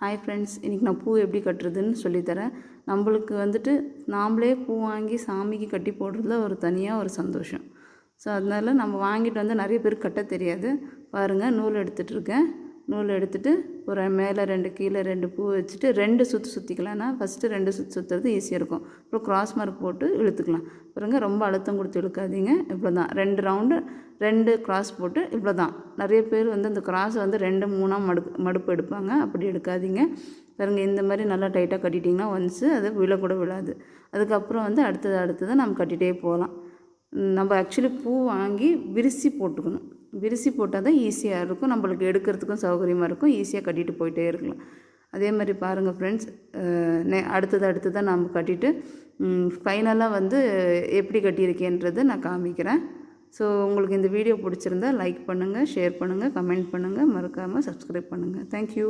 Hi friends, இன்றைக்கி நான் பூ எப்படி கட்டுறதுன்னு சொல்லித்தரேன். நம்மளுக்கு வந்துட்டு நாம்ளே பூ வாங்கி சாமிக்கு கட்டி போடுறதுல ஒரு தனியாக ஒரு சந்தோஷம். ஸோ அதனால் நம்ம வாங்கிட்டு வந்து நிறைய பேர் கட்ட தெரியாது. பாருங்கள், நூல் எடுத்துகிட்ருக்கேன். நூல் எடுத்துகிட்டு ஒரு மேலே 2 கீழே 2 பூ வச்சுட்டு 2 சுற்று சுற்றிக்கலாம்னா ஃபஸ்ட்டு 2 சுற்று சுற்றுறது ஈஸியாக இருக்கும். அப்புறம் கிராஸ் மார்க் போட்டு இழுத்துக்கலாம். பாருங்க, ரொம்ப அழுத்தம் கொடுத்து இழுக்காதீங்க. இவ்வளோ தான், 2 ரவுண்டு 2 கிராஸ் போட்டு இவ்வளோ தான். நிறைய பேர் வந்து அந்த கிராஸை வந்து 2 3 மடுப்பு எடுப்பாங்க. அப்படி எடுக்காதீங்க. பாருங்க, இந்த மாதிரி நல்லா டைட்டாக கட்டிட்டிங்கன்னா ஒன்ஸு அது விழக்கூட விழாது. அதுக்கப்புறம் வந்து அடுத்தது நம்ம கட்டிகிட்டே போகலாம். நம்ம ஆக்சுவலி பூ வாங்கி விரிசி போட்டுக்கணும். விரிசி போட்டால் தான் ஈஸியாக இருக்கும், நம்மளுக்கு எடுக்கிறதுக்கும் சௌகரியமாக இருக்கும், ஈஸியாக கட்டிட்டு போயிட்டே இருக்கலாம். அதே மாதிரி பாருங்கள் ஃப்ரெண்ட்ஸ், அடுத்ததாக நம்ம கட்டிட்டு ஃபைனலாக வந்து எப்படி கட்டியிருக்கேன்றதை நான் காமிக்கிறேன். ஸோ உங்களுக்கு இந்த வீடியோ பிடிச்சிருந்தா லைக் பண்ணுங்கள், ஷேர் பண்ணுங்கள், கமெண்ட் பண்ணுங்கள், மறக்காமல் சப்ஸ்கிரைப் பண்ணுங்கள். தேங்க்யூ.